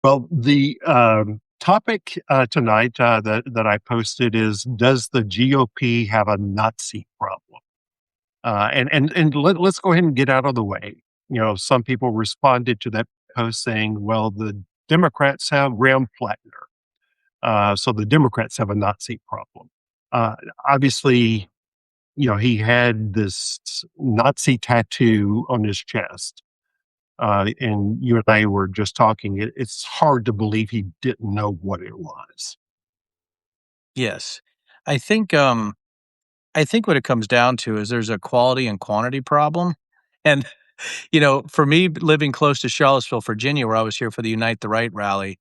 Well, the topic tonight that I posted is: Does the GOP have a Nazi problem? Let's go ahead and get out of the way. Some people responded to that post saying, "Well, the Democrats have Graham Plattner, so the Democrats have a Nazi problem." Uh, Obviously, he had this Nazi tattoo on his chest. And you and I were just talking. It's hard to believe he didn't know what it was. Yes. I think I think what it comes down to is there's a quality and quantity problem. And for me living close to Charlottesville, Virginia, where I was here for the Unite the Right rally,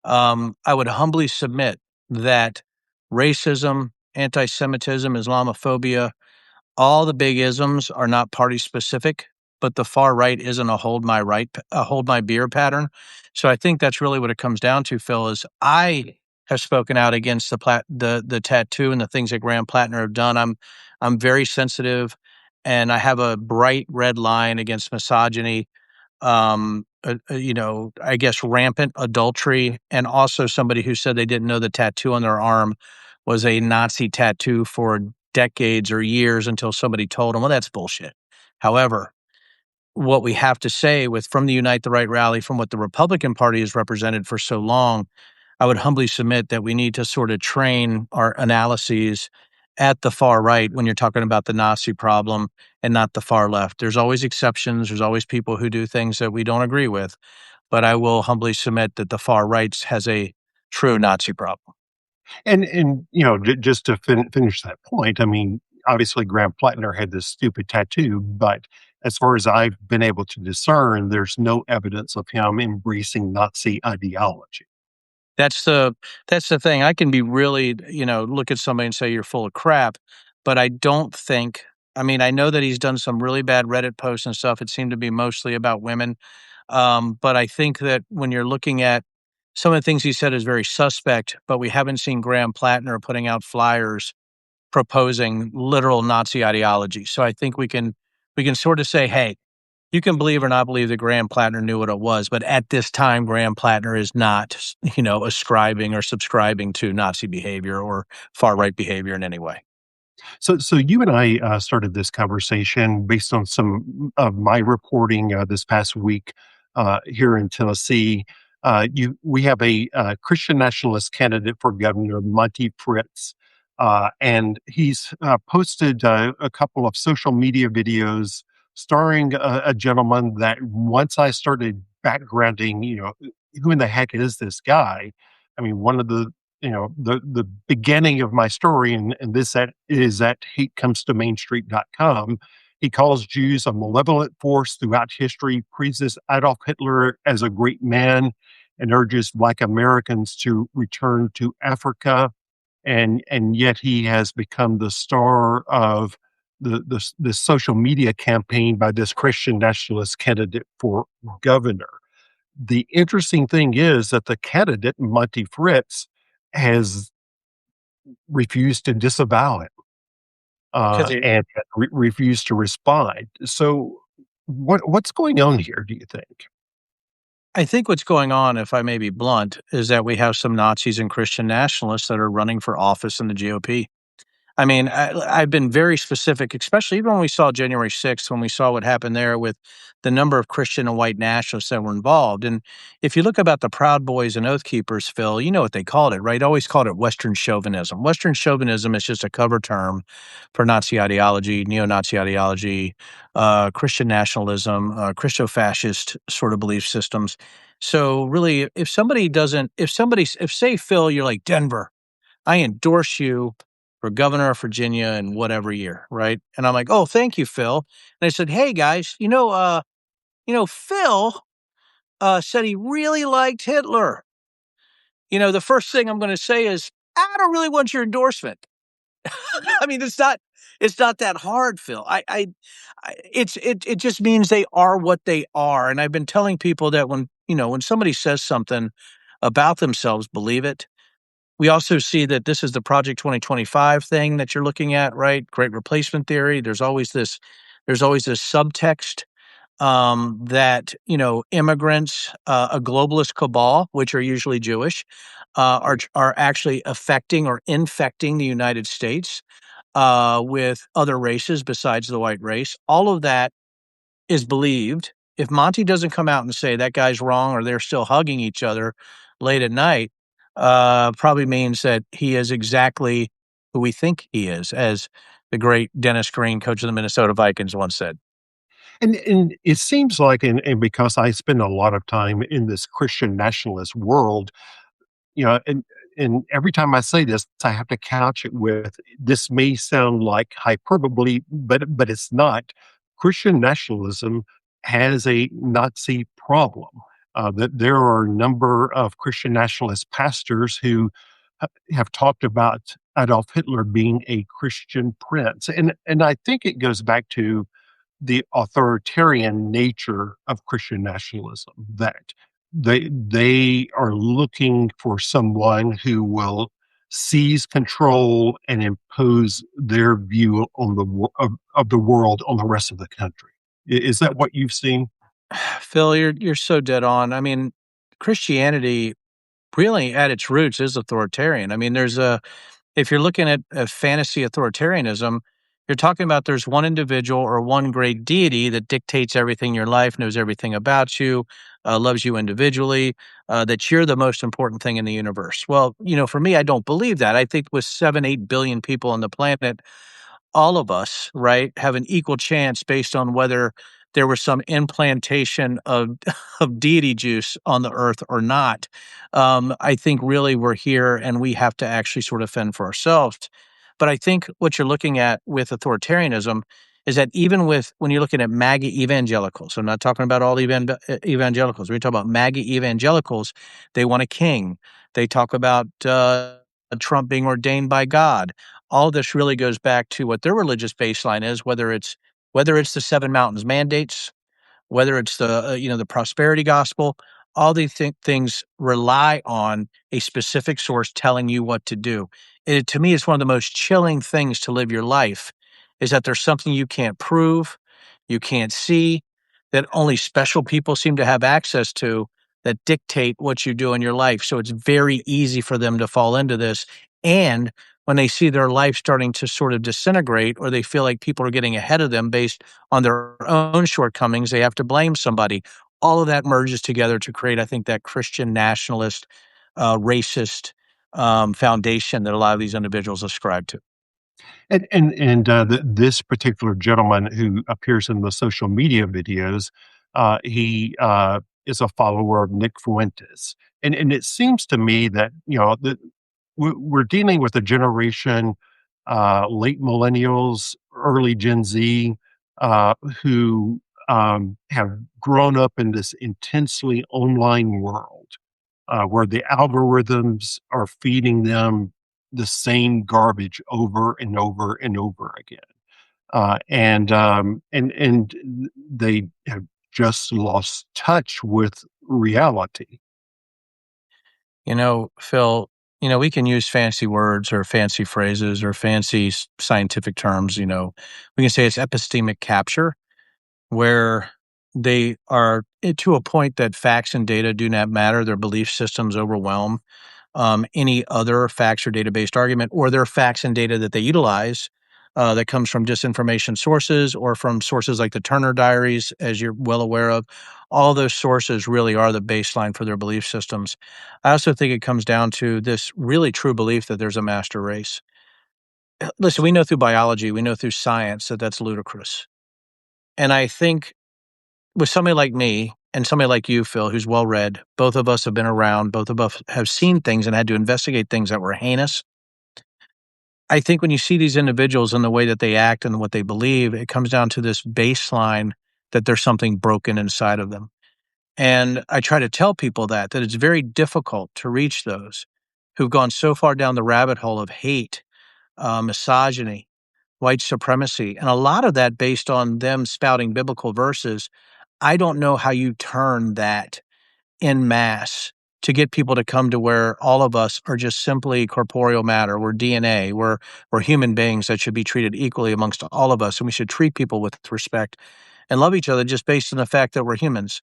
I would humbly submit that racism, anti-Semitism, Islamophobia, all the big isms are not party specific, but the far right isn't a hold my beer pattern. So I think that's really what it comes down to, Phil, is I have spoken out against the tattoo and the things that Graham Plattner have done. I'm very sensitive, and I have a bright red line against misogyny, I guess rampant adultery, and also somebody who said they didn't know the tattoo on their arm was a Nazi tattoo for decades or years until somebody told them, well, that's bullshit. However, what we have to say from the Unite the Right rally, from what the Republican Party has represented for so long, I would humbly submit that we need to sort of train our analyses at the far right when you're talking about the Nazi problem and not the far left. There's always exceptions. There's always people who do things that we don't agree with. But I will humbly submit that the far right has a true Nazi problem. Just to finish that point, I mean, obviously Graham Plattner had this stupid tattoo, but as far as I've been able to discern, there's no evidence of him embracing Nazi ideology. That's the thing. I can be really, look at somebody and say you're full of crap, but I don't think. I mean, I know that he's done some really bad Reddit posts and stuff. It seemed to be mostly about women, but I think that when you're looking at some of the things he said is very suspect. But we haven't seen Graham Plattner putting out flyers proposing literal Nazi ideology. So I think we can sort of say, hey, you can believe or not believe that Graham Plattner knew what it was, but at this time, Graham Plattner is not, ascribing or subscribing to Nazi behavior or far right behavior in any way. So you and I started this conversation based on some of my reporting this past week here in Tennessee. We have a Christian nationalist candidate for governor, Monty Fritz, and he's posted a couple of social media videos starring a gentleman that once I started backgrounding, who in the heck is this guy? I mean, one of the beginning of my story, and this that is at hatecomstomainstreet.com. He calls Jews a malevolent force throughout history, praises Adolf Hitler as a great man, and urges Black Americans to return to Africa. And yet he has become the star of the social media campaign by this Christian nationalist candidate for governor. The interesting thing is that the candidate, Monty Fritz, has refused to disavow it, Because and refused to respond. So, what's going on here? Do you think? I think what's going on, if I may be blunt, is that we have some Nazis and Christian nationalists that are running for office in the GOP. I mean, I've been very specific, especially even when we saw January 6th, when we saw what happened there with the number of Christian and white nationalists that were involved. And if you look about the Proud Boys and Oath Keepers, Phil, you know what they called it, right? Always called it Western chauvinism. Western chauvinism is just a cover term for Nazi ideology, neo-Nazi ideology, Christian nationalism, Christo-fascist sort of belief systems. So really, if say, Phil, you're like, Denver, I endorse you for governor of Virginia in whatever year, right? And I'm like, oh, thank you, Phil. And I said, hey guys, Phil said he really liked Hitler. The first thing I'm going to say is, I don't really want your endorsement. I mean, it's not that hard, Phil. It just means they are what they are. And I've been telling people that when somebody says something about themselves, believe it. We also see that this is the Project 2025 thing that you're looking at, right? Great replacement theory. There's always this subtext that immigrants, a globalist cabal, which are usually Jewish, are actually affecting or infecting the United States with other races besides the white race. All of that is believed. If Monty doesn't come out and say that guy's wrong or they're still hugging each other late at night, probably means that he is exactly who we think he is, as the great Dennis Green, coach of the Minnesota Vikings, once said. And it seems like, and because I spend a lot of time in this Christian nationalist world, you know, and every time I say this, I have to couch it with this may sound like hyperbole, but it's not. Christian nationalism has a Nazi problem. That there are a number of Christian nationalist pastors who have talked about Adolf Hitler being a Christian prince, and I think it goes back to the authoritarian nature of Christian nationalism, that they are looking for someone who will seize control and impose their view on of the world on the rest of the country. Is that what you've seen? Phil, you're so dead on. I mean, Christianity really at its roots is authoritarian. I mean, there's a if you're looking at fantasy authoritarianism, you're talking about there's one individual or one great deity that dictates everything in your life, knows everything about you, loves you individually, that you're the most important thing in the universe. Well, for me, I don't believe that. I think with 7, 8 billion people on the planet, all of us, right, have an equal chance based on whether there was some implantation of of deity juice on the earth or not. I think really we're here and we have to actually sort of fend for ourselves. But I think what you're looking at with authoritarianism is that even with when you're looking at MAGA evangelicals, I'm not talking about all evangelicals. We're talking about MAGA evangelicals. They want a king. They talk about Trump being ordained by God. All this really goes back to what their religious baseline is, whether it's the seven mountains mandates, whether it's the the prosperity gospel. All these things rely on a specific source telling you what to do. To me, it's one of the most chilling things to live your life is that there's something you can't prove, you can't see, that only special people seem to have access to, that dictate what you do in your life. So it's very easy for them to fall into this. And when they see their life starting to sort of disintegrate, or they feel like people are getting ahead of them based on their own shortcomings, they have to blame somebody. All of that merges together to create, I think, that Christian nationalist, racist foundation that a lot of these individuals ascribe to. This particular gentleman who appears in the social media videos, he is a follower of Nick Fuentes, and it seems to me that that we're dealing with a generation, late millennials, early Gen Z, who have grown up in this intensely online world where the algorithms are feeding them the same garbage over and over and over again. And they have just lost touch with reality. Phil, we can use fancy words or fancy phrases or fancy scientific terms. We can say it's epistemic capture, where they are to a point that facts and data do not matter. Their belief systems overwhelm any other facts or data-based argument, or their facts and data that they utilize that comes from disinformation sources or from sources like the Turner Diaries, as you're well aware of. All those sources really are the baseline for their belief systems. I also think it comes down to this really true belief that there's a master race. Listen, we know through biology, we know through science that that's ludicrous. And I think with somebody like me and somebody like you, Phil, who's well read, both of us have been around, both of us have seen things and had to investigate things that were heinous. I think when you see these individuals and the way that they act and what they believe, it comes down to this baseline that there's something broken inside of them. And I try to tell people that it's very difficult to reach those who've gone so far down the rabbit hole of hate, misogyny, white supremacy, and a lot of that based on them spouting biblical verses. I don't know how you turn that in mass to get people to come to where all of us are just simply corporeal matter. We're DNA. We're human beings that should be treated equally amongst all of us, and we should treat people with respect. and love each other just based on the fact that we're humans.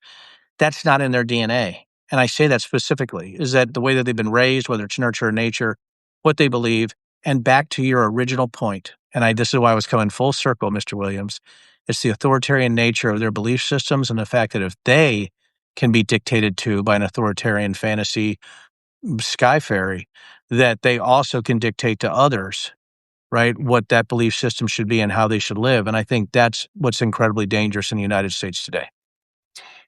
That's not in their DNA. And I say that specifically, is that the way that they've been raised, whether it's nurture or nature, what they believe, and back to your original point, and this is why I was coming full circle, Mr. Williams, it's the authoritarian nature of their belief systems and the fact that if they can be dictated to by an authoritarian fantasy sky fairy, that they also can dictate to others, right, what that belief system should be and how they should live. And I think that's what's incredibly dangerous in the United States today.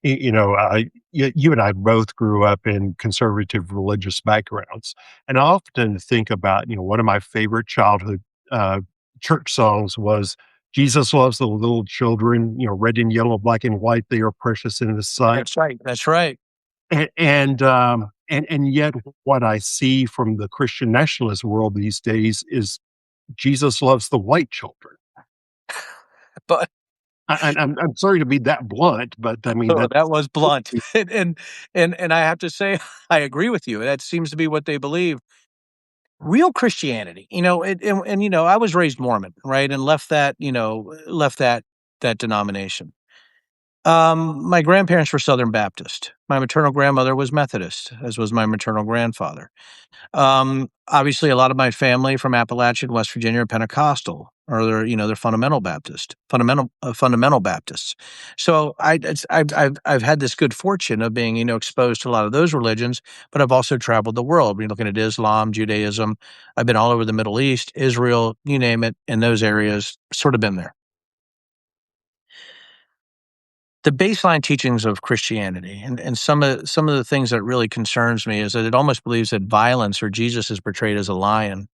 You and I both grew up in conservative religious backgrounds, and I often think about, one of my favorite childhood uh, church songs was "Jesus loves the little children, red and yellow, black and white, they are precious in His sight." That's right. That's right. And yet, what I see from the Christian nationalist world these days is Jesus loves the white children. But I'm sorry to be that blunt, but I mean oh, that. that was blunt. And I have to say, I agree with you. That seems to be what they believe. Real Christianity, I was raised Mormon, right, and left that denomination. My grandparents were Southern Baptist. My maternal grandmother was Methodist, as was my maternal grandfather. Obviously, a lot of my family from Appalachia and West Virginia are Pentecostal, or they're fundamental Baptists. So I've had this good fortune of being exposed to a lot of those religions, but I've also traveled the world. We're looking at Islam, Judaism. I've been all over the Middle East, Israel, you name it, in those areas. Sort of been there. The baseline teachings of Christianity and some of the things that really concerns me is that it almost believes that violence or Jesus is portrayed as a lion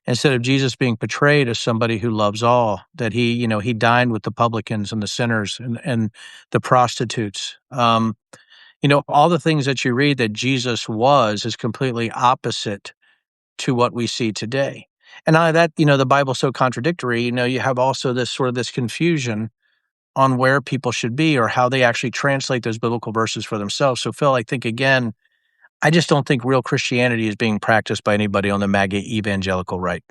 instead of Jesus being portrayed as somebody who loves all, that he dined with the publicans and the sinners and the prostitutes. All the things that you read that Jesus was is completely opposite to what we see today. And not only that, the Bible's so contradictory, you have also this confusion on where people should be or how they actually translate those biblical verses for themselves. So, Phil, I think, again, I just don't think real Christianity is being practiced by anybody on the MAGA evangelical right.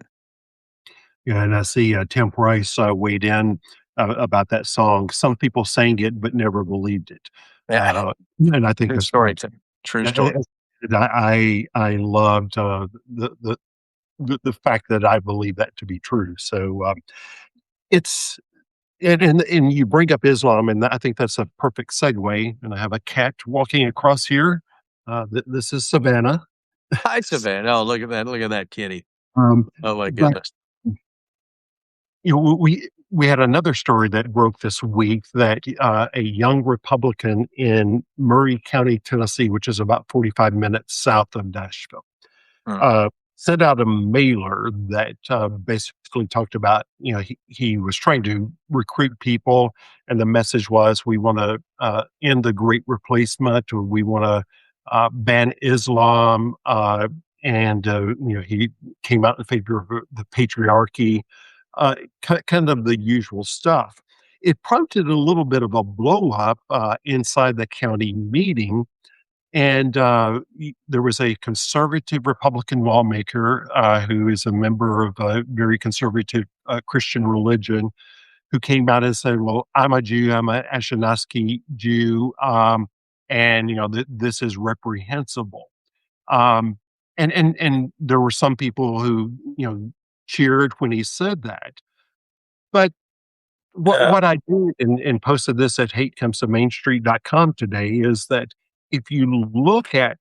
Yeah, and I see Tim Price weighed in about that song. Some people sang it but never believed it, Yeah, and I think true that's story, Tim. True yeah. story. I loved the fact that I believe that to be true. So it's and you bring up Islam, and I think that's a perfect segue. And I have a cat walking across here. This is Savannah. Hi, Savannah. Oh, look at that. Look at that kitty. Um, Oh, my but goodness. we had another story that broke this week that a young Republican in Murray County, Tennessee, which is about 45 minutes south of Nashville, Hmm. sent out a mailer that basically talked about, he was trying to recruit people, and the message was, we want to end the Great Replacement, or we want to ban Islam, and he came out in favor of the patriarchy, kind of the usual stuff. It prompted a little bit of a blow up inside the county meeting, and there was a conservative Republican lawmaker who is a member of a very conservative Christian religion who came out and said, "Well, I'm a Jew. I'm an Ashkenazi Jew, and this is reprehensible." Um, and there were some people who cheered when he said that. But what I did and posted this at hatecomestomainstreet.com today is that if you look at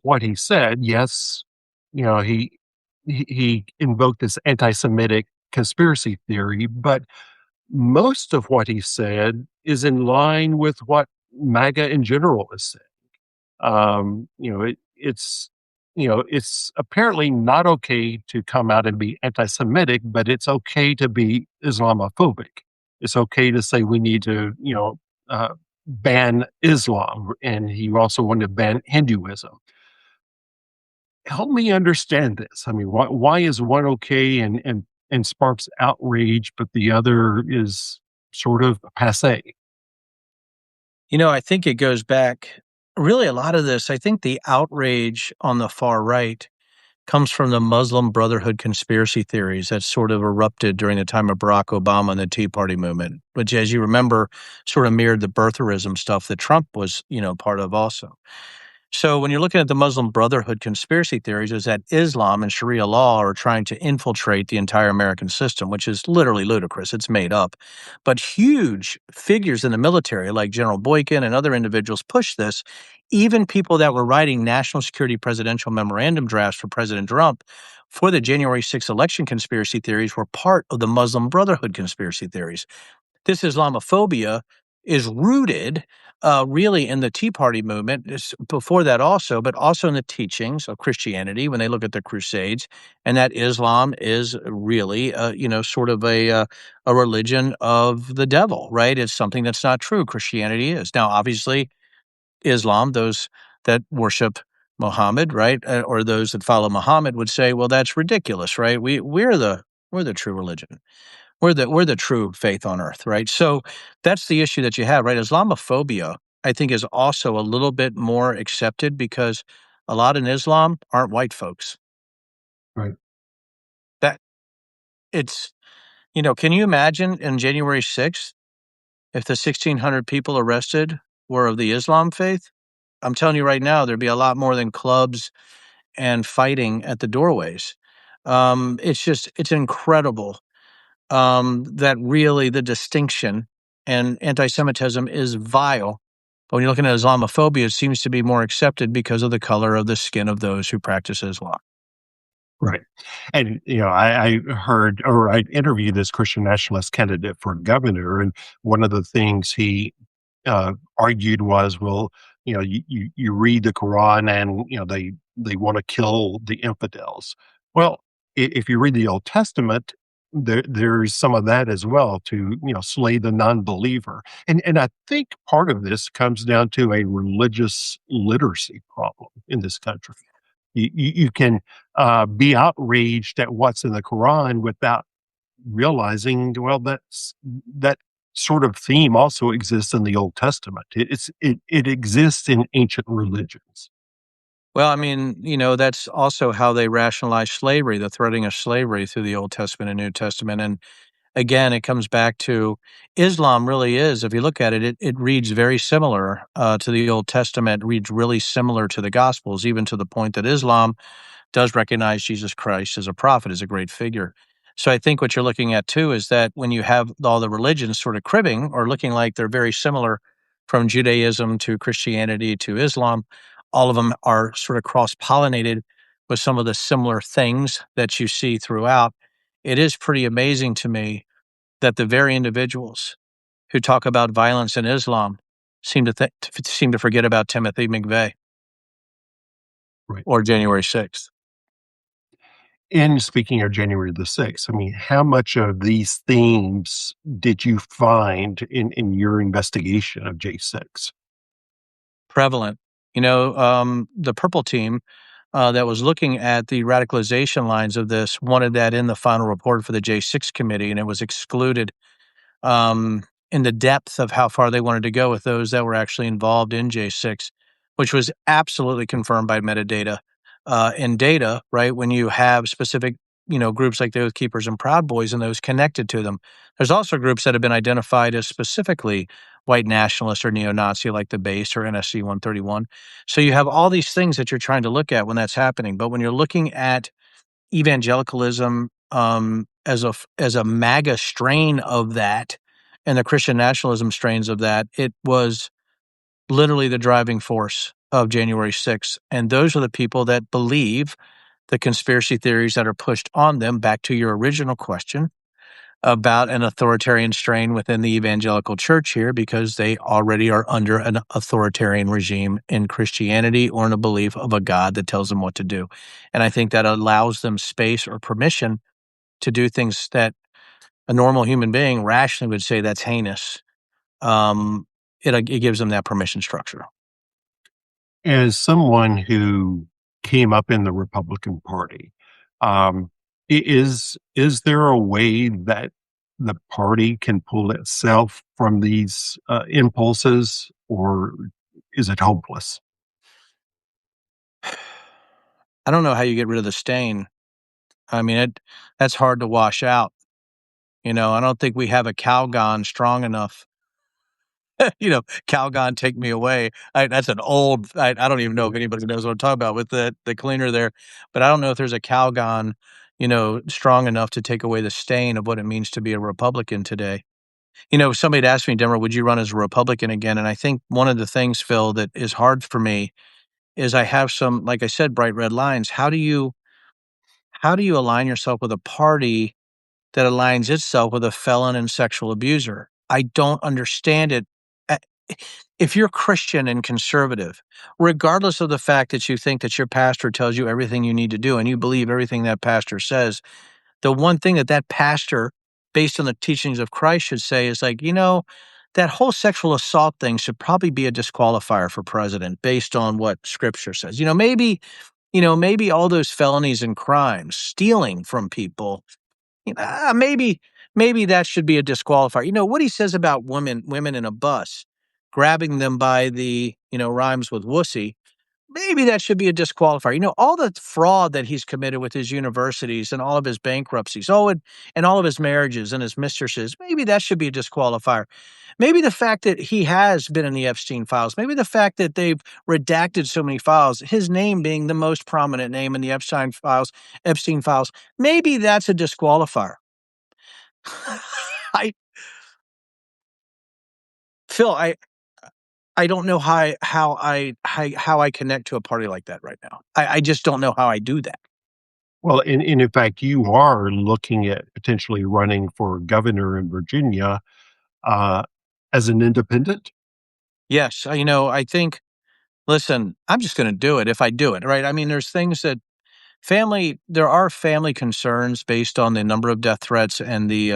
what he said, yes, he invoked this anti-Semitic conspiracy theory, but most of what he said is in line with what MAGA in general is saying. It's apparently not okay to come out and be anti-Semitic, but it's okay to be Islamophobic. It's okay to say we need to, ban Islam, and he also wanted to ban Hinduism. Help me understand this. I mean, why is one okay and sparks outrage, but the other is sort of passe? I think it goes back really a lot of this. I think the outrage on the far right comes from the Muslim Brotherhood conspiracy theories that sort of erupted during the time of Barack Obama and the Tea Party movement, which, as you remember, sort of mirrored the birtherism stuff that Trump was, part of also. So when you're looking at the Muslim Brotherhood conspiracy theories, is that Islam and Sharia law are trying to infiltrate the entire American system, which is literally ludicrous. It's made up. But huge figures in the military, like General Boykin and other individuals, push this. Even people that were writing national security presidential memorandum drafts for President Trump for the January 6th election conspiracy theories were part of the Muslim Brotherhood conspiracy theories. This Islamophobia is rooted really in the Tea Party movement before that also, but also in the teachings of Christianity when they look at the Crusades, and that Islam is really, sort of a religion of the devil, right? It's something that's not true. Christianity is. Now, obviously, Islam, those that worship Muhammad, right, or those that follow Muhammad would say, well, that's ridiculous, right? We're the true religion. We're the true faith on earth, right? So that's the issue that you have, right? Islamophobia, I think, is also a little bit more accepted because a lot in Islam aren't white folks. Right. That it's can you imagine in January 6th if the 1,600 people arrested were of the Islam faith? I'm telling you right now, there'd be a lot more than clubs and fighting at the doorways. It's incredible that really the distinction and anti-Semitism is vile. But when you're looking at Islamophobia, it seems to be more accepted because of the color of the skin of those who practice Islam. Right. And, I heard or I interviewed this Christian nationalist candidate for governor, and one of the things he argued was, well, you read the Quran and, they want to kill the infidels. Well, if you read the Old Testament, there's some of that as well to, slay the non-believer. And I think part of this comes down to a religious literacy problem in this country. You can be outraged at what's in the Quran without realizing, well, that sort of theme also exists in the Old Testament. It exists in ancient religions. Well, I mean, that's also how they rationalize slavery, the threading of slavery through the Old Testament and New Testament. And again, it comes back to Islam really is, if you look at it, it reads very similar to the Old Testament, reads really similar to the Gospels, even to the point that Islam does recognize Jesus Christ as a prophet, as a great figure. So I think what you're looking at too is that when you have all the religions sort of cribbing or looking like they're very similar from Judaism to Christianity to Islam, all of them are sort of cross pollinated with some of the similar things that you see throughout. It is pretty amazing to me that the very individuals who talk about violence in Islam seem to forget about Timothy McVeigh Right. or January 6th. And speaking of January the 6th, I mean, how much of these themes did you find in your investigation of J6? Prevalent. The Purple Team that was looking at the radicalization lines of this wanted that in the final report for the J6 committee, and it was excluded um, in the depth of how far they wanted to go with those that were actually involved in J6, which was absolutely confirmed by metadata and data, right? When you have specific, groups like the Oath Keepers and Proud Boys and those connected to them. There's also groups that have been identified as specifically white nationalist or neo-Nazi like the base or NSC 131. So you have all these things that you're trying to look at when that's happening. But when you're looking at evangelicalism as a MAGA strain of that, and the Christian nationalism strains of that, it was literally the driving force of January 6th. And those are the people that believe the conspiracy theories that are pushed on them. Back to your original question about an authoritarian strain within the evangelical church here, because they already are under an authoritarian regime in Christianity or in a belief of a God that tells them what to do. And I think that allows them space or permission to do things that a normal human being rationally would say that's heinous. Um, it gives them that permission structure. As someone who came up in the Republican Party, is there a way that the party can pull itself from these impulses, or is it hopeless? I don't know how you get rid of the stain. I mean, that's hard to wash out. I don't think we have a Calgon strong enough. Calgon, take me away. That's an old. I don't even know if anybody knows what I'm talking about with the cleaner there, but I don't know if there's a Calgon, strong enough to take away the stain of what it means to be a Republican today. Somebody had asked me, Demmer, would you run as a Republican again? And I think one of the things, Phil, that is hard for me is I have some, like I said, bright red lines. How do you align yourself with a party that aligns itself with a felon and sexual abuser? I don't understand it. Uh, If you're Christian and conservative, regardless of the fact that you think that your pastor tells you everything you need to do and you believe everything that pastor says, the one thing that pastor, based on the teachings of Christ, should say is like, that whole sexual assault thing should probably be a disqualifier for president based on what scripture says. Maybe all those felonies and crimes, stealing from people, maybe that should be a disqualifier. What he says about women in a bus, grabbing them by the, rhymes with wussy. Maybe that should be a disqualifier. All the fraud that he's committed with his universities and all of his bankruptcies, and all of his marriages and his mistresses, maybe that should be a disqualifier. Maybe the fact that he has been in the Epstein files, maybe the fact that they've redacted so many files, his name being the most prominent name in the Epstein files, maybe that's a disqualifier. I Phil, I don't know how I connect to a party like that right now. I just don't know how I do that. Well, and in fact, you are looking at potentially running for governor in Virginia uh, as an independent. Yes, I think. Listen, I'm just going to do it if I do it, right? I mean, there's things that there are family concerns based on the number of death threats and the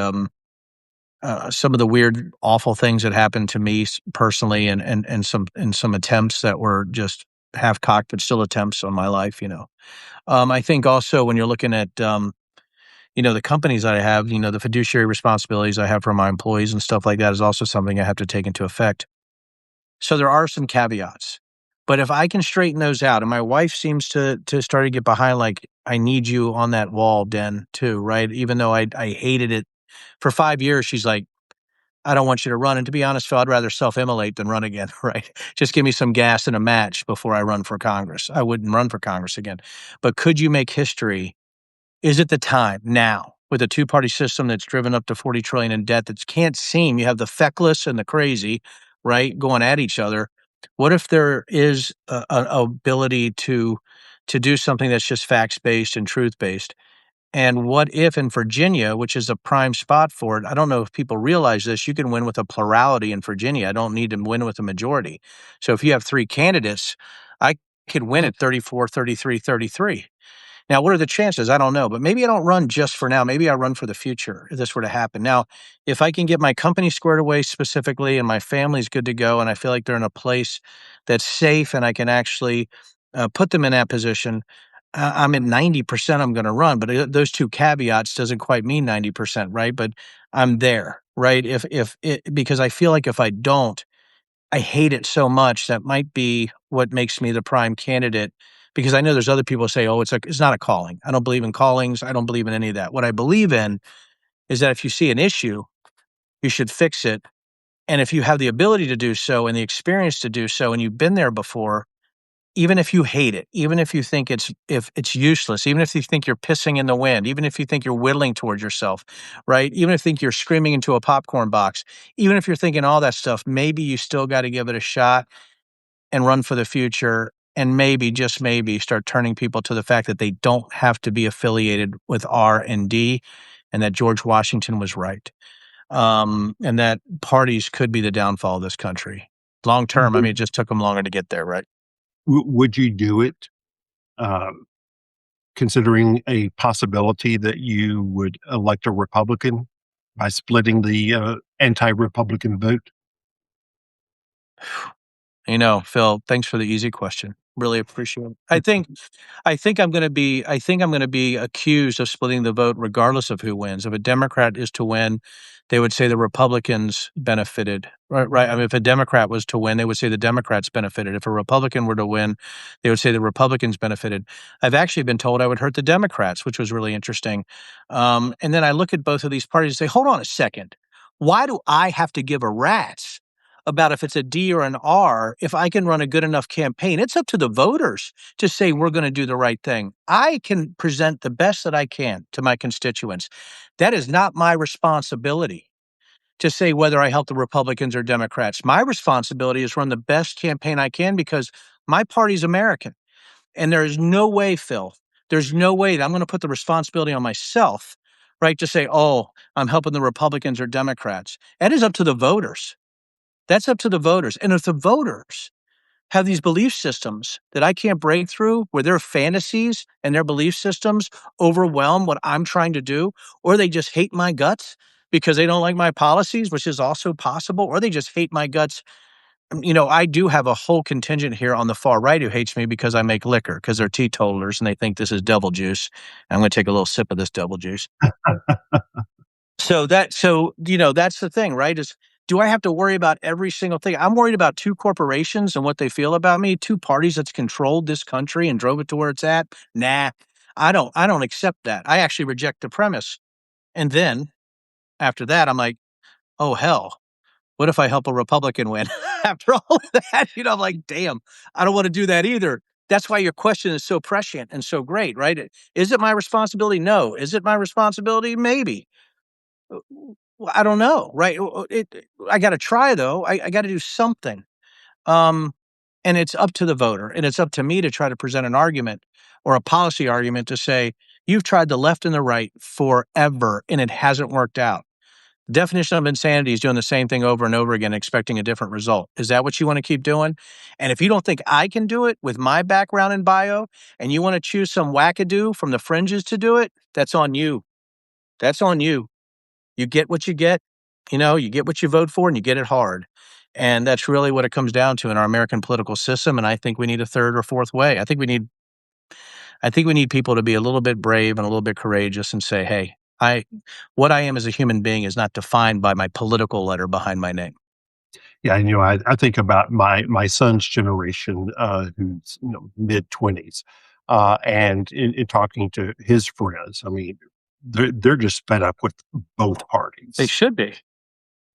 some of the weird, awful things that happened to me personally, and some attempts that were just half cocked, but still attempts on my life. I think also when you're looking at the companies that I have, the fiduciary responsibilities I have for my employees and stuff like that is also something I have to take into effect. So there are some caveats. But if I can straighten those out, and my wife seems to start to get behind, like, I need you on that wall, Den, too, right? Even though I hated it for 5 years, she's like, I don't want you to run. And to be honest, Phil, I'd rather self-immolate than run again, right? Just give me some gas and a match before I run for Congress. I wouldn't run for Congress again. But could you make history? Is it the time now with a two-party system that's driven up to 40 trillion in debt that can't seem, you have the feckless and the crazy, right, going at each other. What if there is an ability to do something that's just facts-based and truth-based? And what if in Virginia, which is a prime spot for it, I don't know if people realize this, you can win with a plurality in Virginia. I don't need to win with a majority. So if you have three candidates, I could win at 34, 33, 33. Now, what are the chances? I don't know, but maybe I don't run just for now. Maybe I run for the future if this were to happen. Now, if I can get my company squared away specifically and my family's good to go and I feel like they're in a place that's safe and I can actually put them in that position, I'm at 90% I'm going to run. But those two caveats doesn't quite mean 90%, right? But I'm there, right? If it, because I feel like if I don't, I hate it so much that might be what makes me the prime candidate because I know there's other people who say, "Oh, it's not a calling." I don't believe in callings. I don't believe in any of that. What I believe in is that if you see an issue, you should fix it. And if you have the ability to do so and the experience to do so and you've been there before, even if you hate it, even if you think it's useless, even if you think you're pissing in the wind, even if you think you're whittling towards yourself, right? Even if you think you're screaming into a popcorn box, even if you're thinking all that stuff, maybe you still got to give it a shot and run for the future and maybe, just maybe, start turning people to the fact that they don't have to be affiliated with R and D and that George Washington was right. And that parties could be the downfall of this country. Long term, I Would, mean, it just took them longer to get there, right? would you do it, um, considering a possibility that you would elect a Republican by splitting the anti-Republican vote? Phil, thanks for the easy question. Really appreciate it. I think I'm gonna be accused of splitting the vote regardless of who wins. If a Democrat is to win, they would say the Republicans benefited. Right. I mean, if a Democrat was to win, they would say the Democrats benefited. If a Republican were to win, they would say the Republicans benefited. I've actually been told I would hurt the Democrats, which was really interesting. And then I look at both of these parties and say, hold on a second. Why do I have to give a rat's about if it's a D or an R if I can run a good enough campaign? It's up to the voters to say we're going to do the right thing. I can present the best that I can to my constituents. That is not my responsibility to say whether I help the Republicans or Democrats. My responsibility is run the best campaign I can because my party's American. And there is no way, Phil, there's no way that I'm going to put the responsibility on myself, right, to say, oh, I'm helping the Republicans or Democrats. That is up to the voters. That's up to the voters. And if the voters have these belief systems that I can't break through, where their fantasies and their belief systems overwhelm what I'm trying to do, or they just hate my guts because they don't like my policies, which is also possible, or they just hate my guts. I do have a whole contingent here on the far right who hates me because I make liquor because they're teetotalers and they think this is devil juice. I'm going to take a little sip of this devil juice. That's the thing, right? Is do I have to worry about every single thing? I'm worried about two corporations and what they feel about me, two parties that's controlled this country and drove it to where it's at. Nah, I don't accept that. I actually reject the premise. And then after that, I'm like, oh hell, what if I help a Republican win? After all of that, I'm like, damn, I don't want to do that either. That's why your question is so prescient and so great, right? Is it my responsibility? No. Is it my responsibility? Maybe. Well, I don't know, right? I got to try though. I got to do something. Um, and it's up to the voter, and it's up to me to try to present an argument or a policy argument to say you've tried the left and the right forever, and it hasn't worked out. The definition of insanity is doing the same thing over and over again, expecting a different result. Is that what you want to keep doing? And if you don't think I can do it with my background and bio, and you want to choose some wackadoo from the fringes to do it, that's on you. That's on you. You get what you get, you get what you vote for and you get it hard. And that's really what it comes down to in our American political system. And I think we need a third or fourth way. I think we need people to be a little bit brave and a little bit courageous and say, hey, what I am as a human being is not defined by my political letter behind my name. Yeah, I think about my son's generation, who's mid-20s, and in talking to his friends, I mean, they're just fed up with both They parties. should be.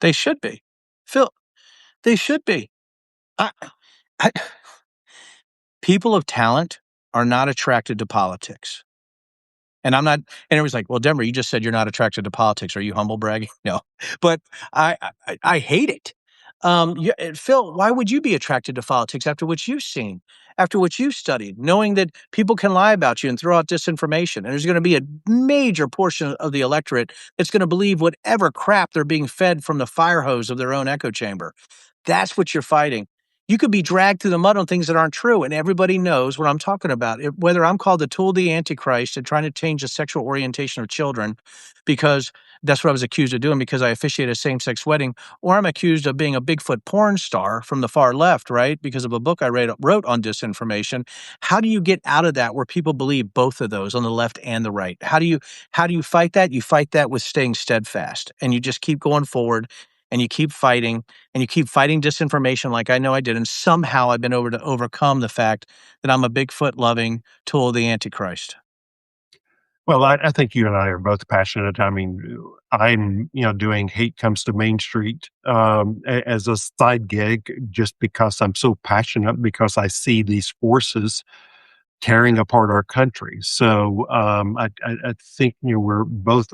They should be. Phil, they should be. I, I, people of talent are not attracted to politics. And I'm not, and everyone's like, well, Denver, you just said you're not attracted to politics. Are you humble bragging? No, but I hate it. Phil, why would you be attracted to politics after what you've seen, after what you've studied, knowing that people can lie about you and throw out disinformation? And there's going to be a major portion of the electorate that's going to believe whatever crap they're being fed from the fire hose of their own echo chamber. That's what you're fighting. You could be dragged through the mud on things that aren't true, and everybody knows what I'm talking about. Whether I'm called the tool of the Antichrist and trying to change the sexual orientation of children, because that's what I was accused of doing because I officiated a same-sex wedding, or I'm accused of being a Bigfoot porn star from the far left, right? Because of a book I wrote on disinformation. How do you get out of that where people believe both of those on the left and the right? How do you fight that? You fight that with staying steadfast, and you just keep going forward, and you keep fighting, and you keep fighting disinformation like I know I did. And somehow I've been able to overcome the fact that I'm a Bigfoot loving tool of the Antichrist. Well, I think you and I are both passionate. I mean, I'm, doing Hate Comes to Main Street as a side gig just because I'm so passionate because I see these forces tearing apart our country. So I think we're both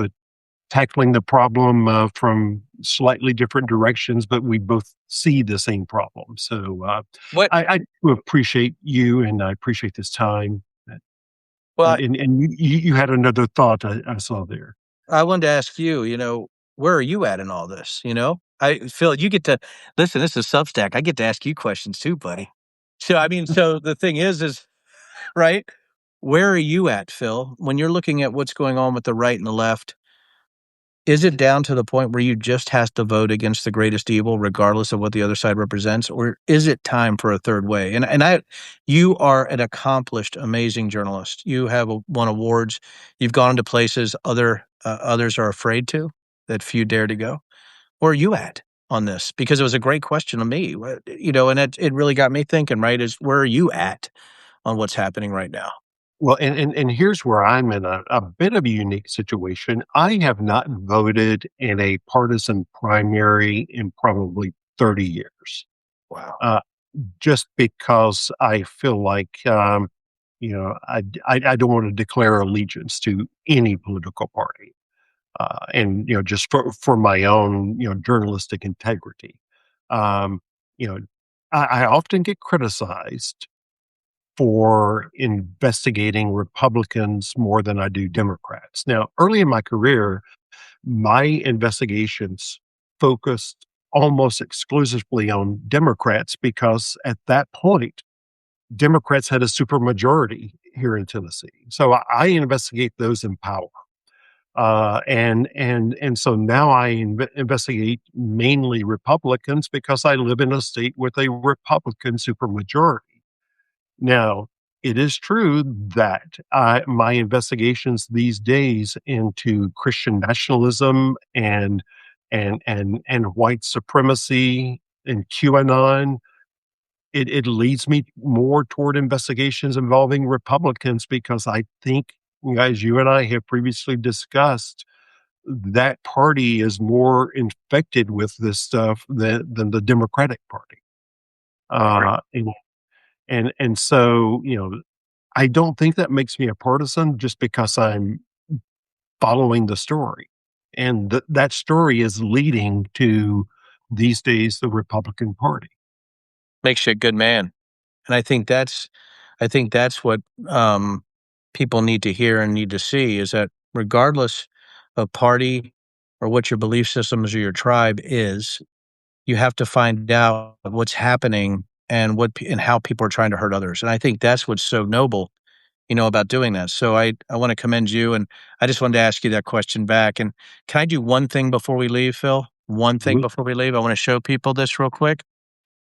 tackling the problem from slightly different directions, but we both see the same problem. So What? I do appreciate you, and I appreciate this time. Well, And you had another thought I saw there. I wanted to ask you, where are you at in all this? I Phil, you get to listen. This is Substack. I get to ask you questions too, buddy. So I mean, so the thing is right. Where are you at, Phil, when you're looking at what's going on with the right and the left? Is it down to the point where you just has to vote against the greatest evil, regardless of what the other side represents, or is it time for a third way? You are an accomplished, amazing journalist. You have won awards. You've gone to places others are afraid to, that few dare to go. Where are you at on this? Because it was a great question to me, and it really got me thinking. Right, is where are you at on what's happening right now? Well, and here's where I'm in a bit of a unique situation. I have not voted in a partisan primary in probably 30 years, Wow. uh, just because I feel like, I don't want to declare allegiance to any political party, and just for my own journalistic integrity. Um, you know, I often get criticized for investigating Republicans more than I do Democrats. Now, early in my career, my investigations focused almost exclusively on Democrats because at that point, Democrats had a supermajority here in Tennessee. So I investigate those in power. And so now I investigate mainly Republicans because I live in a state with a Republican supermajority. Now, it is true that my investigations these days into Christian nationalism and white supremacy and QAnon, it leads me more toward investigations involving Republicans because I think, guys, you and I have previously discussed that party is more infected with this stuff than the Democratic Party. Right. And so, I don't think that makes me a partisan just because I'm following the story. And that story is leading to, these days, the Republican Party. Makes you a good man. And I think that's what, people need to hear and need to see is that regardless of party or what your belief systems or your tribe is, you have to find out what's happening and and how people are trying to hurt others. And I think that's what's so noble, about doing that. So I want to commend you, and I just wanted to ask you that question back. And can I do one thing before we leave, Phil? One thing Mhm. before we leave. I want to show people this real quick.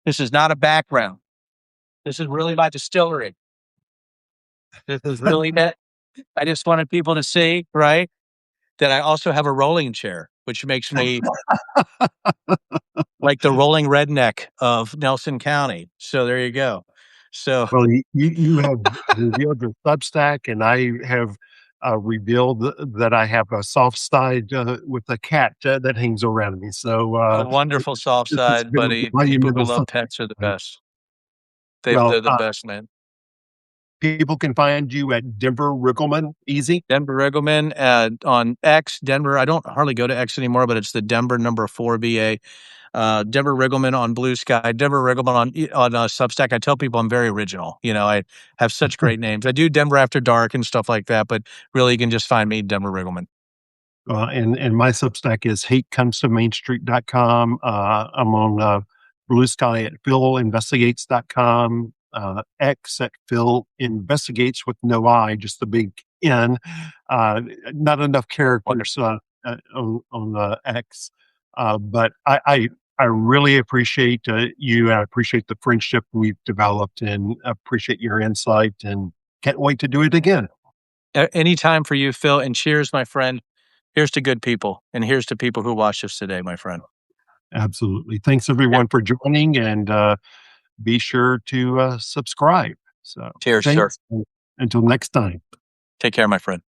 This is not a background. This is really my distillery. This is really it. I just wanted people to see, right, that I also have a rolling chair, which makes me like the rolling redneck of Nelson County. So there you go. So Well, you have revealed your Substack, and I have revealed that I have a soft side with a cat that hangs around me. So a wonderful soft this has side, been a buddy. People who monumental love Sunday. pets are the Right? best. Well, They're the best, man. people can find you at Denver Riggleman. Easy. Denver Riggleman on X, Denver. I don't hardly go to X anymore, but it's the Denver number 4 BA. Denver Riggleman on Blue Sky, Denver Riggleman on Substack. I tell people I'm very original. I have such great names. I do Denver After Dark and stuff like that, but really you can just find me, Denver Riggleman. And my Substack is hatecomestoomainstreet.com. I'm on Blue Sky at philinvestigates.com, X at Phil Investigates with no I, just the big N. Uh, Not enough characters on X. But I really appreciate you. I appreciate the friendship we've developed and appreciate your insight and can't wait to do it again. Anytime for you, Phil. And cheers, my friend. Here's to good people, and here's to people who watch us today, my friend. Absolutely. Thanks Yeah. everyone for joining and be sure to subscribe. So Cheers, sir. thanks. Until next time. Take care, my friend.